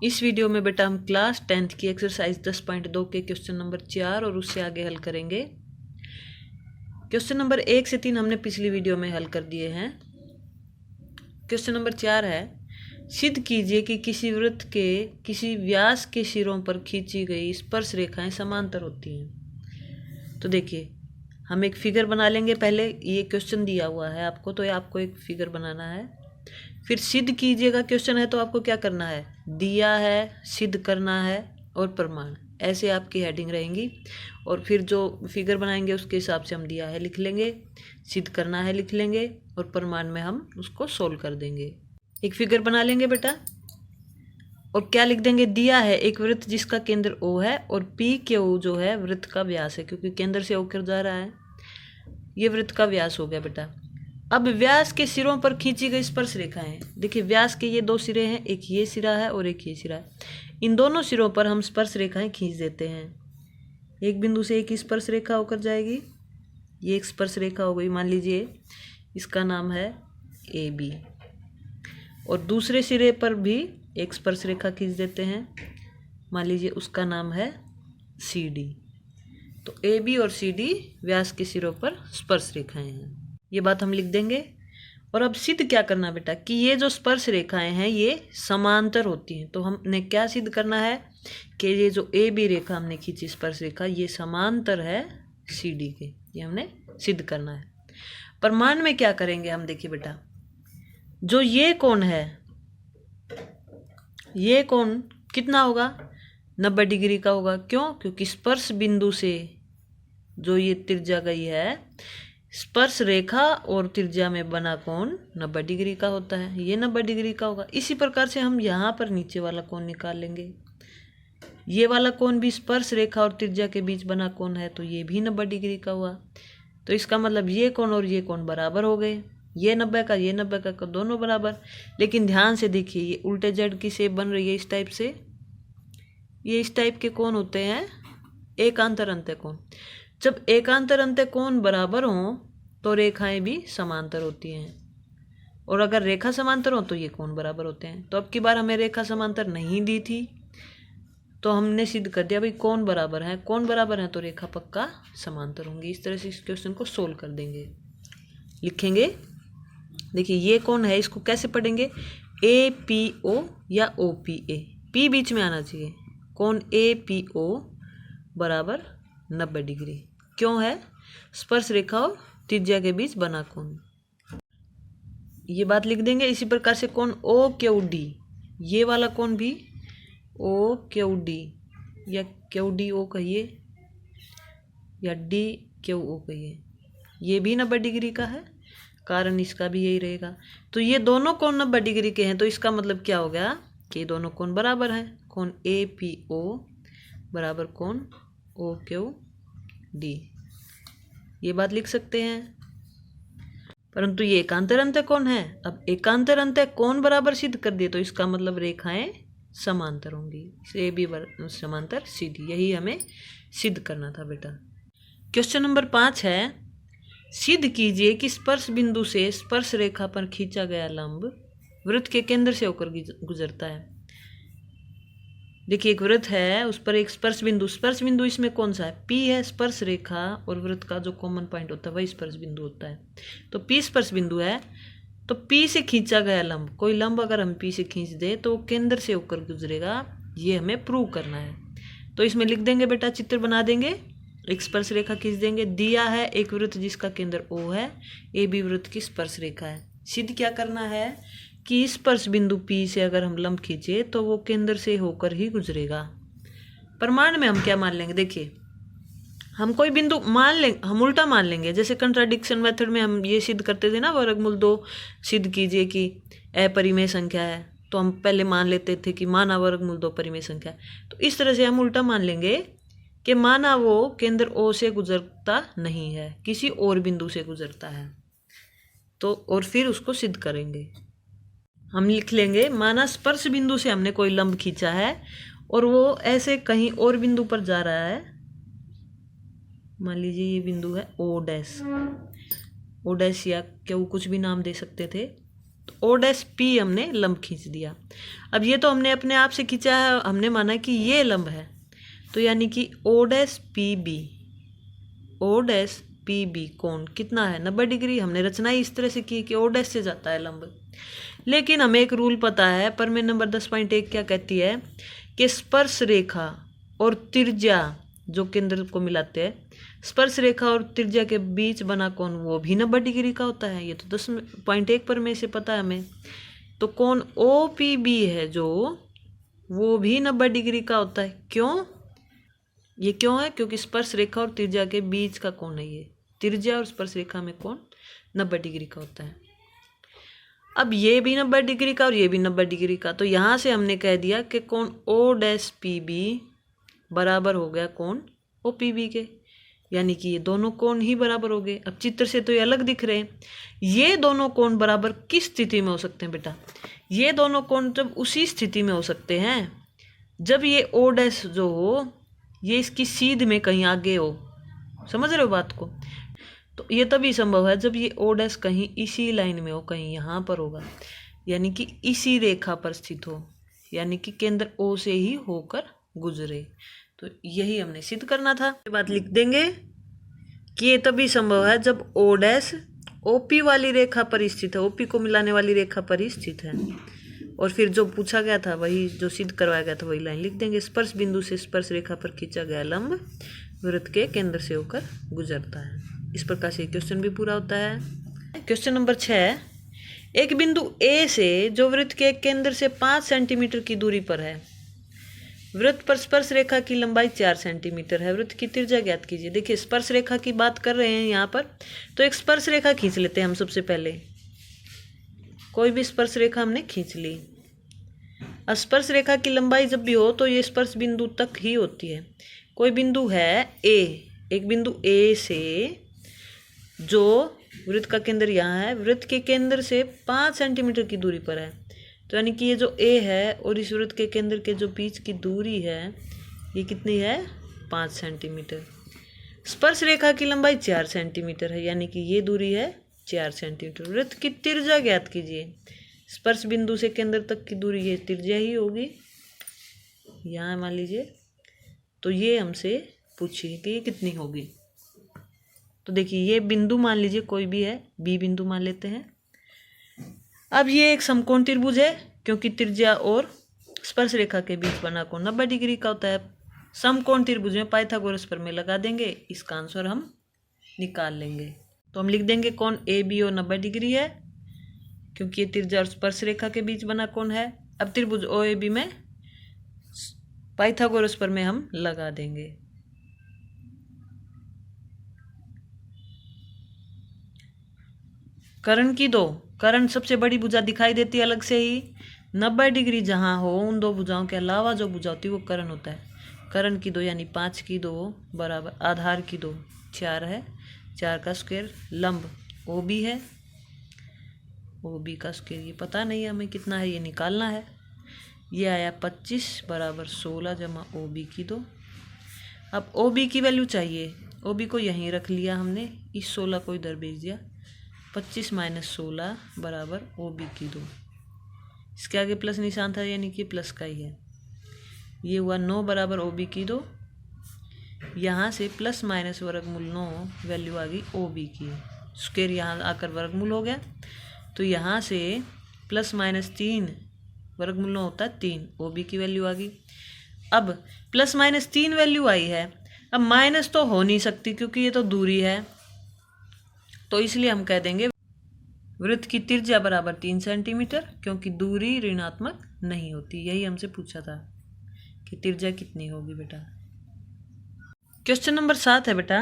इस वीडियो में बेटा हम क्लास 10th की एक्सरसाइज 10.2 के क्वेश्चन नंबर 4 और उससे आगे हल करेंगे। क्वेश्चन नंबर 1 से 3 हमने पिछली वीडियो में हल कर दिए हैं। क्वेश्चन नंबर 4 है, सिद्ध कीजिए कि किसी वृत्त के किसी व्यास के सिरों पर खींची गई स्पर्श रेखाएं समांतर होती हैं। तो देखिए, हम एक फिगर बना लेंगे। पहले ये क्वेश्चन दिया हुआ है आपको, तो ये आपको एक फिगर बनाना है। फिर सिद्ध कीजिएगा क्वेश्चन है, तो आपको क्या करना है, दिया है, सिद्ध करना है और प्रमाण, ऐसे आपकी हेडिंग रहेंगी। और फिर जो फिगर बनाएंगे उसके हिसाब से हम दिया है लिख लेंगे, सिद्ध करना है लिख लेंगे और प्रमाण में हम उसको सोल्व कर देंगे। एक फिगर बना लेंगे बेटा और क्या लिख देंगे, दिया है एक वृत्त जिसका केंद्र O है और P Q जो है वृत्त का व्यास है, क्योंकि केंद्र से होकर जा रहा है, ये वृत्त का व्यास हो गया बेटा। अब व्यास के सिरों पर खींची गई स्पर्श रेखाएं, देखिए व्यास के ये दो सिरे हैं, एक ये सिरा है और एक ये सिरा है। इन दोनों सिरों पर हम स्पर्श रेखाएं खींच देते हैं। एक बिंदु से एक स्पर्श रेखा होकर जाएगी, ये एक स्पर्श रेखा हो गई, मान लीजिए इसका नाम है AB। और दूसरे सिरे पर भी एक स्पर्श रेखा खींच देते हैं, मान लीजिए उसका नाम है CD। तो AB और CD व्यास के सिरों पर स्पर्श रेखाएं हैं, ये बात हम लिख देंगे। और अब सिद्ध क्या करना बेटा, कि ये जो स्पर्श रेखाएं हैं ये समांतर होती हैं। तो हमने क्या सिद्ध करना है कि ये जो AB रेखा हमने खींची स्पर्श रेखा, ये समांतर है CD के, ये हमने सिद्ध करना है। प्रमाण में क्या करेंगे हम, देखिए बेटा, जो ये कोण है, ये कोण कितना होगा, 90 डिग्री का होगा। क्यों, क्योंकि स्पर्श बिंदु से जो ये त्रिज्या गई है, स्पर्श रेखा और त्रिज्या में बना कोण 90 डिग्री का होता है, ये 90 डिग्री का होगा। इसी प्रकार से हम यहाँ पर नीचे वाला कोण निकाल लेंगे। ये वाला कोण भी स्पर्श रेखा और त्रिज्या के बीच बना कोण है, तो ये भी 90 डिग्री का हुआ। तो इसका मतलब ये कोण और ये कोण बराबर हो गए, ये 90 का ये 90 का दोनों बराबर। लेकिन ध्यान से देखिए, ये उल्टे जेड की शेप बन रही है इस टाइप से, ये इस टाइप के कोण होते हैं एकांतर अंत्य कोण। जब एकांतर अंत्य कोण बराबर हों तो रेखाएं भी समांतर होती हैं, और अगर रेखा समांतर हो तो ये कोण बराबर होते हैं। तो अब की बार हमें रेखा समांतर नहीं दी थी, तो हमने सिद्ध कर दिया भाई कोण बराबर है, कोण बराबर है तो रेखा पक्का समांतर होंगी। इस तरह से इस क्वेश्चन को सोल्व कर देंगे, लिखेंगे। देखिए ये कोण है, इसको कैसे पढ़ेंगे, APO या OPA, P बीच में आना चाहिए। कोण APO बराबर 90 डिग्री, क्यों है, स्पर्श रेखा और त्रिज्या के बीच बना कोण, ये बात लिख देंगे। इसी प्रकार से कोण OQD, ये वाला कोण भी OQD या QDO कहिए या DQO कहिए, ये भी 90 डिग्री का है, कारण इसका भी यही रहेगा। तो ये दोनों कोण 90 डिग्री के हैं, तो इसका मतलब क्या हो गया कि दोनों कोण बराबर हैं। कोण APO बराबर कोण OQD, ये बात लिख सकते हैं। परंतु ये एकांतर अंत्य कोण है। अब एकांतर अंत्य कोण बराबर सिद्ध कर दिए, तो इसका मतलब रेखाएं समांतर होंगी, AB समांतर CD, यही हमें सिद्ध करना था बेटा। क्वेश्चन नंबर 5 है, सिद्ध कीजिए कि स्पर्श बिंदु से स्पर्श रेखा पर खींचा गया लंब वृत्त के केंद्र से होकर गुजरता है। देखिए एक वृत्त है, उस पर एक स्पर्श बिंदु इसमें कौन सा है, P है। स्पर्श रेखा और वृत्त का जो कॉमन पॉइंट होता है वही स्पर्श बिंदु होता है, तो P स्पर्श बिंदु है। तो P से खींचा गया लंब, कोई लंब अगर हम P से खींच दे तो केंद्र से होकर गुजरेगा, ये हमें प्रूव करना है। तो इसमें लिख देंगे बेटा, चित्र बना देंगे, एक स्पर्श रेखा खींच देंगे। दिया है एक वृत्त जिसका केंद्र O है, AB वृत्त की स्पर्श रेखा है। सिद्ध क्या करना है कि स्पर्श बिंदु P से अगर हम लंब खींचे तो वो केंद्र से होकर ही गुजरेगा। प्रमाण में हम क्या मान लेंगे, देखिए हम कोई बिंदु मान लेंगे, हम उल्टा मान लेंगे। जैसे कंट्राडिक्शन मेथड में हम ये सिद्ध करते थे ना, वर्गमूल 2 सिद्ध कीजिए कि अपरिमेय संख्या है, तो हम पहले मान लेते थे कि माना वर्गमूल 2 परिमेय संख्या है। तो इस तरह से हम उल्टा मान लेंगे कि माना वो केंद्र O से गुजरता नहीं है, किसी और बिंदु से गुजरता है, तो और फिर उसको सिद्ध करेंगे। हम लिख लेंगे, माना स्पर्श बिंदु से हमने कोई लंब खींचा है और वो ऐसे कहीं और बिंदु पर जा रहा है, मान लीजिए ये बिंदु है O डैश या क्या कुछ भी नाम दे सकते थे, तो ओ डैश पी हमने लंब खींच दिया। अब ये तो हमने अपने आप से खींचा है, हमने माना कि ये लंब है, तो यानी कि O dash P B, O dash P B कोण कितना है 90 डिग्री। हमने रचना ही इस तरह से की कि ओ डैश से जाता है लंब। लेकिन हमें एक रूल पता है, प्रमेय नंबर 10.1 क्या कहती है कि स्पर्श रेखा और त्रिज्या जो केंद्र को मिलाते हैं, स्पर्श रेखा और त्रिज्या के बीच बना कोण वो भी 90 डिग्री का होता है। ये तो 10.1 प्रमेय से पता है हमें। तो कोण ओ पी बी है जो, वो भी 90 डिग्री का होता है। क्यों? ये क्यों है? क्योंकि स्पर्श रेखा और त्रिज्या के बीच का कोण है ये। त्रिज्या और स्पर्श रेखा में कोण 90 डिग्री का होता है। अब ये भी 90 डिग्री का और ये भी 90 डिग्री का, तो यहाँ से हमने कह दिया कि कोण ओ डैश पी बी बराबर हो गया कोण ओ पी बी के, यानी कि ये दोनों कोण ही बराबर हो गए। अब चित्र से तो ये अलग दिख रहे हैं। ये दोनों कोण बराबर किस स्थिति में हो सकते हैं बेटा? ये दोनों कोण जब उसी स्थिति में हो सकते हैं जब ये ओ डैश जो हो ये इसकी सीध में कहीं आगे हो। समझ रहे हो बात को? तो ये तभी संभव है जब ये ओ डैश कहीं इसी लाइन में हो, कहीं यहाँ पर होगा, यानी कि इसी रेखा पर स्थित हो, यानी कि केंद्र ओ से ही होकर गुजरे। तो यही हमने सिद्ध करना था। ये बात लिख देंगे कि ये तभी संभव है जब ओ डैश ओपी वाली रेखा पर स्थित है, ओपी को मिलाने वाली रेखा पर स्थित है। और फिर जो पूछा गया था वही, जो सिद्ध करवाया गया था वही लाइन लिख देंगे। स्पर्श बिंदु से स्पर्श रेखा पर खींचा गया लंब वृत्त के केंद्र से होकर गुजरता है। इस प्रकार से क्वेश्चन भी पूरा होता है। क्वेश्चन नंबर 6, एक बिंदु ए से जो वृत्त के केंद्र से 5 सेंटीमीटर की दूरी पर है, वृत्त पर स्पर्श रेखा की लंबाई 4 सेंटीमीटर है, वृत्त की त्रिज्या ज्ञात कीजिए। देखिए स्पर्श रेखा की बात कर रहे हैं यहाँ पर, तो एक स्पर्श रेखा खींच लेते हैं हम। सबसे पहले कोई भी स्पर्श रेखा हमने खींच ली। स्पर्श रेखा की लंबाई जब भी हो तो ये स्पर्श बिंदु तक ही होती है। कोई बिंदु है ए, एक बिंदु ए से जो वृत्त का केंद्र यहाँ है, वृत्त के केंद्र से 5 सेंटीमीटर की दूरी पर है, तो यानी कि ये जो ए है और इस वृत्त के केंद्र के जो बीच की दूरी है ये कितनी है? 5 सेंटीमीटर। स्पर्श रेखा की लंबाई 4 सेंटीमीटर है, यानी कि ये दूरी है 4 सेंटीमीटर। वृत्त की त्रिज्या ज्ञात कीजिए। स्पर्श बिंदु से केंद्र तक की दूरी ये त्रिज्या ही होगी, यहाँ मान लीजिए। तो ये हमसे पूछिए कि ये कितनी होगी। तो देखिए ये बिंदु मान लीजिए कोई भी है, बी बिंदु मान लेते हैं। अब ये एक समकोण त्रिभुज है, क्योंकि त्रिज्या और स्पर्श रेखा के बीच बना कोण 90 डिग्री का होता है। समकोण त्रिभुज में पाइथागोरस प्रमेय लगा देंगे, इसका आंसर हम निकाल लेंगे। तो हम लिख देंगे कोण ए बी और 90 डिग्री है, क्योंकि ये त्रिज्या और स्पर्श रेखा के बीच बना कोण है। अब त्रिभुज ओ ए बी में पाइथागोरस प्रमेय हम लगा देंगे। कर्ण की दो, कर्ण सबसे बड़ी भुजा दिखाई देती है अलग से ही। 90 डिग्री जहाँ हो उन दो भुजाओं के अलावा जो भुजा होती है वो कर्ण होता है। कर्ण की दो यानी 5 की 2 बराबर आधार की 2 4 है, 4 का स्क्वायर। लंब ओ बी है, ओ बी का स्क्वायर ये पता नहीं है हमें कितना है, ये निकालना है। ये आया 25 बराबर 16 जमा ओ बी की 2। अब ओ बी की वैल्यू चाहिए, ओ बी को यहीं रख लिया हमने, इस 16 को इधर भेज दिया। 25 माइनस 16 बराबर ओ बी की 2। इसके आगे प्लस निशान था, यानी कि प्लस का ही है। ये हुआ 9 बराबर ओ बी की 2। यहाँ से प्लस माइनस वर्गमूल 9 वैल्यू आ गई ओ बी की। स्क्वायर यहाँ आकर वर्गमूल हो गया, तो यहाँ से प्लस माइनस 3 वर्गमूल 9 होता है 3, ओ बी की वैल्यू आ गई। अब प्लस माइनस 3 वैल्यू आई है, अब माइनस तो हो नहीं सकती क्योंकि ये तो दूरी है, तो इसलिए हम कह देंगे वृत्त की त्रिज्या बराबर 3 सेंटीमीटर, क्योंकि दूरी ऋणात्मक नहीं होती। यही हमसे पूछा था कि त्रिज्या कितनी होगी बेटा। क्वेश्चन नंबर 7 है बेटा,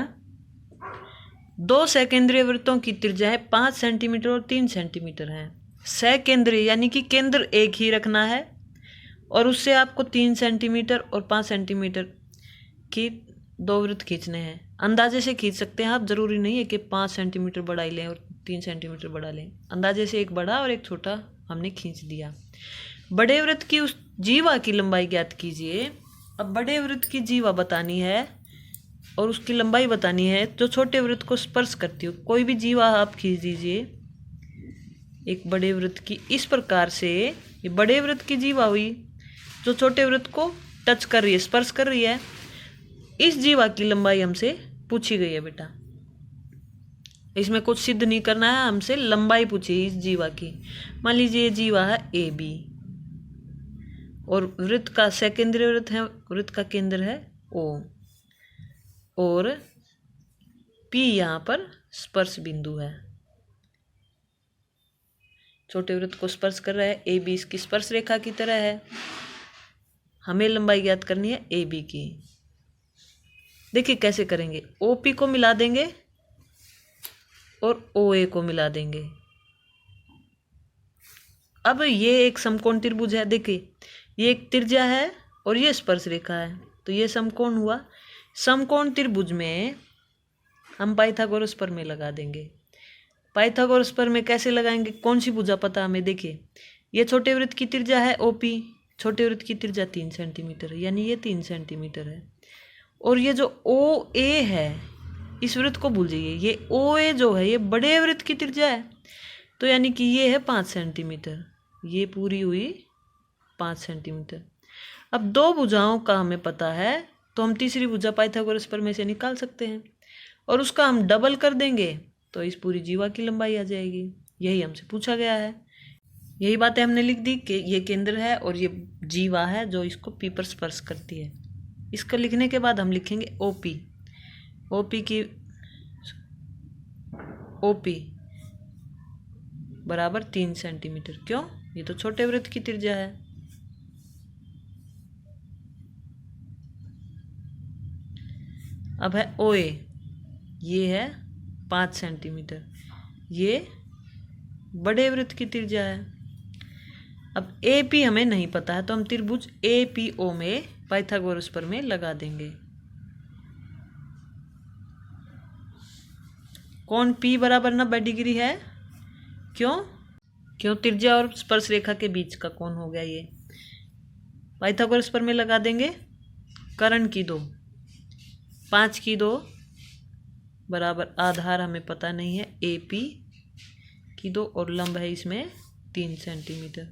2 सकेंद्रीय वृत्तों की त्रिज्या है 5 सेंटीमीटर और 3 सेंटीमीटर है। सकेंद्रीय यानी कि केंद्र एक ही रखना है और उससे आपको 3 सेंटीमीटर और 5 सेंटीमीटर की 2 वृत्त खींचने हैं। अंदाजे से खींच सकते हैं आप, जरूरी नहीं है कि 5 सेंटीमीटर बड़ा ही लें और 3 सेंटीमीटर बड़ा लें। अंदाजे से एक बड़ा और एक छोटा हमने खींच दिया। बड़े वृत्त की उस जीवा की लंबाई ज्ञात कीजिए। अब बड़े वृत्त की जीवा बतानी है और उसकी लंबाई बतानी है जो छोटे वृत्त को स्पर्श करती हो। कोई भी जीवा आप खींच दीजिए, एक बड़े वृत्त की इस प्रकार से ये बड़े वृत्त की जीवा हुई जो छोटे वृत्त को टच कर रही है, स्पर्श कर रही है। इस जीवा की लंबाई हमसे पूछी गई है बेटा। इसमें कुछ सिद्ध नहीं करना है, हमसे लंबाई पूछी है इस जीवा की। मान लीजिए ये जीवा है ए बी और वृत्त का सेकेंद्रीय वृत्त है, वृत्त का केंद्र है ओ और पी यहाँ पर स्पर्श बिंदु है। छोटे वृत्त को स्पर्श कर रहा है, ए बी इसकी स्पर्श रेखा की तरह है। हमें लंबाई ज्ञात करनी है ए बी की। देखिए कैसे करेंगे, ओ पी को मिला देंगे और ओ ए को मिला देंगे। अब ये एक समकोण त्रिभुज है, देखिए ये एक त्रिज्या है और ये स्पर्श रेखा है, तो ये समकोण हुआ। समकोण त्रिभुज में हम पाइथागोरस प्रमेय लगा देंगे। पाइथागोरस प्रमेय कैसे लगाएंगे, कौन सी भुजा पता हमें। देखिए ये छोटे वृत्त की त्रिज्या है ओपी, छोटे वृत्त की त्रिज्या 3 सेंटीमीटर है, यानी ये 3 सेंटीमीटर है। और ये जो ओ ए है इस वृत्त को भूल जाइए, ये ओ ए जो है ये बड़े वृत्त की त्रिज्या है, तो यानी कि ये है 5 सेंटीमीटर, ये पूरी हुई 5 सेंटीमीटर। अब दो भुजाओं का हमें पता है तो हम तीसरी भुजा पाइथागोरस प्रमेय से निकाल सकते हैं और उसका हम डबल कर देंगे तो इस पूरी जीवा की लंबाई आ जाएगी। यही हमसे पूछा गया है, यही बातें हमने लिख दी कि ये केंद्र है और ये जीवा है जो इसको पी पर स्पर्श करती है। इसको लिखने के बाद हम लिखेंगे ओपी, ओपी बराबर 3 सेंटीमीटर। क्यों, ये तो छोटे वृत्त की त्रिज्या है। अब है ओ ए, ये है 5 सेंटीमीटर, ये बड़े वृत्त की त्रिज्या है। अब ए पी हमें नहीं पता है तो हम त्रिभुज ए पी ओ में पाइथागोरस प्रमेय लगा देंगे। कोण पी बराबर 90 डिग्री है। क्यों त्रिज्या और स्पर्श रेखा के बीच का कोण हो गया ये। पाइथागोरस प्रमेय लगा देंगे। कर्ण की 2, 5 की 2 बराबर आधार हमें पता नहीं है ए पी की 2 और लंब है इसमें 3 सेंटीमीटर।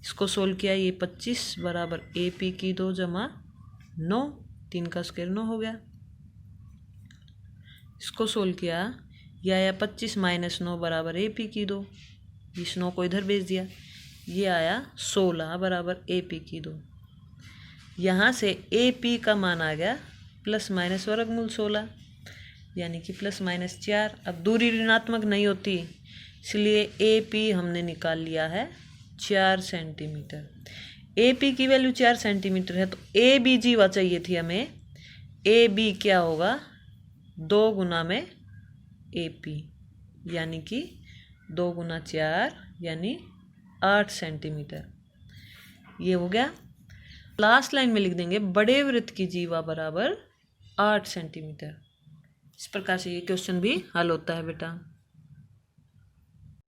इसको सोल्व किया, ये 25 बराबर ए पी की 2 जमा 9, 3 का स्क्वायर 9 हो गया। इसको सोल्व किया, यह आया 25 माइनस 9 बराबर ए पी की 2, इस 9 को इधर भेज दिया, ये आया 16 बराबर ए पी की 2। यहाँ से ए पी का मान आ गया प्लस माइनस वर्गमूल 16, यानी कि प्लस माइनस 4। अब दूरी ऋणात्मक नहीं होती इसलिए ए पी हमने निकाल लिया है 4 सेंटीमीटर। ए पी की वैल्यू 4 सेंटीमीटर है तो ए बी जीवा चाहिए थी हमें। ए बी क्या होगा, 2 गुना में ए पी, यानी कि 2 गुना 4 यानी 8 सेंटीमीटर। ये हो गया। लास्ट लाइन में लिख देंगे बड़े वृत्त की जीवा बराबर 8 सेंटीमीटर। इस प्रकार से ये क्वेश्चन भी हल होता है बेटा।